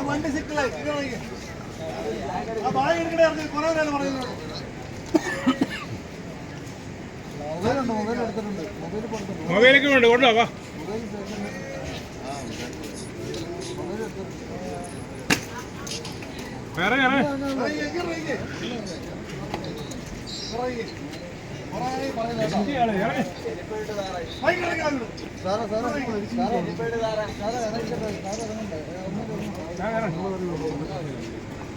വണ്ടി സിക്കിളായി ആ ബാഗ് എടുക്കണേ കുറെ പേരാണ് പറയുന്നത്. മൊബൈലൊക്കെ ഉണ്ട് കൊണ്ടുവാ. വേറെ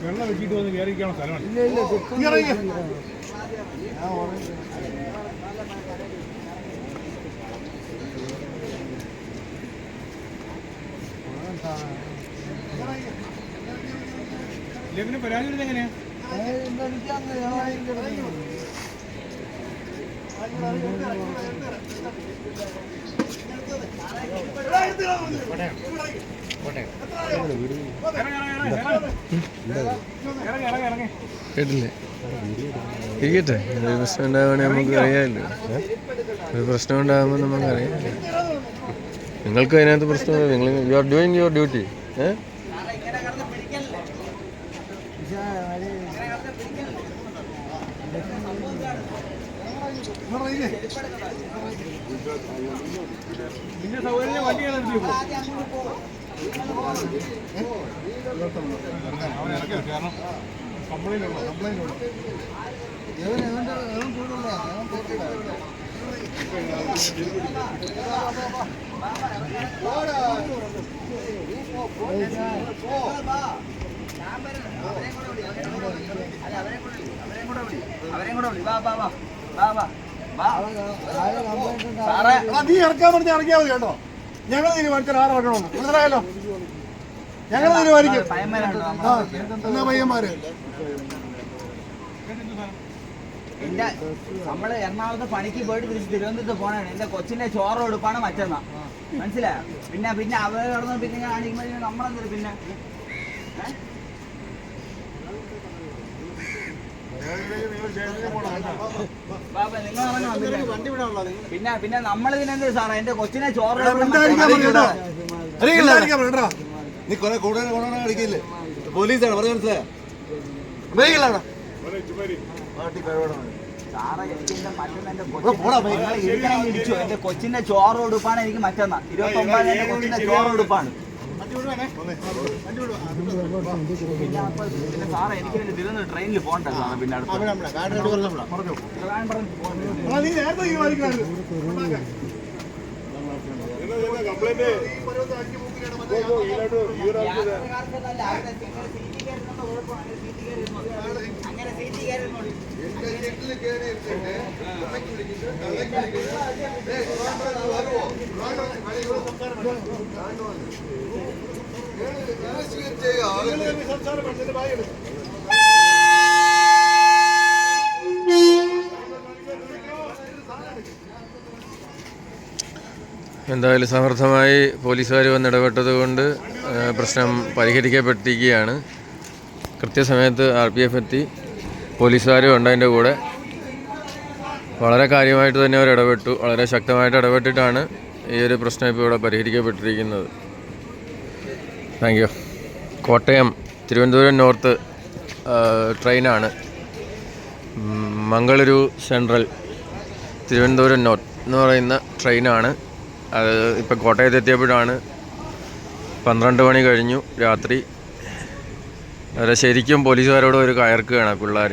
വെള്ളം വെച്ചിട്ട് വന്ന് കയറിക്കാനുള്ള സ്ഥലമാണ്. പിന്നെ പരാതി എങ്ങനെയാ? കേട്ടില്ലേ? ഇരിക്കട്ടെ. ഒരു പ്രശ്നം ഉണ്ടാവുകയാണെങ്കിൽ നമുക്ക് അറിയാമല്ലോ. ഒരു പ്രശ്നം ഉണ്ടാകുമ്പോൾ നമുക്കറിയാം. നിങ്ങൾക്ക് അതിനകത്ത് പ്രശ്നമില്ല. നിങ്ങൾ you are doing your duty. നിന്റെ സൗകര്യം വണ്ടിയാണ് കാരണം കംപ്ലൈന്റ് നീ ഇറക്കാൻ പറഞ്ഞാൽ ഇറങ്ങിയാൽ മതി കേട്ടോ. ഞങ്ങൾ തീരുമാനിച്ചാൽ ആറ് ഇറക്കണമെന്ന് മനസ്സിലായല്ലോ. ഞങ്ങൾ തീരുമാനിക്കും. എന്നാ പയ്യന്മാര് എന്റെ നമ്മള് എറണാകുളത്ത് പണിക്ക് പോയിട്ട് തിരിച്ച് തിരുവനന്തപുരത്ത് പോണാണ്. എന്റെ കൊച്ചിന്റെ ചോറ് എടുപ്പാണ് മറ്റന്നാ. മനസ്സിലായോ? പിന്നെ അവർ കിടന്നു പിന്നെ കാണിക്കുമ്പോൾ നമ്മളെന്തൊരു പിന്നെ പിന്നെ നമ്മളിതിനെന്ത് സാറേ എന്റെ കൊച്ചിനെ ചോറ് നീ കൊറേ കൂടുതൽ കളിക്കില്ലേ? പോലീസാണ് പറഞ്ഞ മനസ്സിലായോ? സാറേ എനിക്ക് എന്റെ മറ്റൊന്ന് ഇടിച്ചു. എന്റെ കൊച്ചിന്റെ ചോറ് കൊടുപ്പാണ് എനിക്ക് മറ്റന്നാ 29 എന്റെ കൊച്ചിന്റെ ചോറ് കൊടുപ്പാണ്. പിന്നെ സാറേ എനിക്ക് തിരുവനന്തപുരം ട്രെയിനിൽ പോകണ്ട സാറേ. പിന്നെ അങ്ങനെ സീറ്റ് കയറുന്നു. എന്തായാലും സമർത്ഥമായി പോലീസുകാർ വന്നിടപെട്ടത് കൊണ്ട് പ്രശ്നം പരിഹരിക്കപ്പെട്ടിരിക്കുകയാണ്. കൃത്യസമയത്ത് RPF എത്തി. പോലീസുകാരും ഉണ്ട് അതിൻ്റെ കൂടെ. വളരെ കാര്യമായിട്ട് തന്നെ അവർ ഇടപെട്ടു. വളരെ ശക്തമായിട്ട് ഇടപെട്ടിട്ടാണ് ഈ ഒരു പ്രശ്നം ഇപ്പോൾ ഇവിടെ പരിഹരിക്കപ്പെട്ടിരിക്കുന്നത്. Thank you. Kottayam Thiruvananthapuram north ട്രെയിനാണ്. മംഗളൂരു സെൻട്രൽ തിരുവനന്തപുരം നോർത്ത് എന്ന് പറയുന്ന ട്രെയിനാണ്. അത് ഇപ്പം കോട്ടയത്ത് എത്തിയപ്പോഴാണ് 12 മണി കഴിഞ്ഞു രാത്രി. അവരെ ശരിക്കും പോലീസുകാരോട് ഒരു കയർക്കുകയാണ് പിള്ളേർ.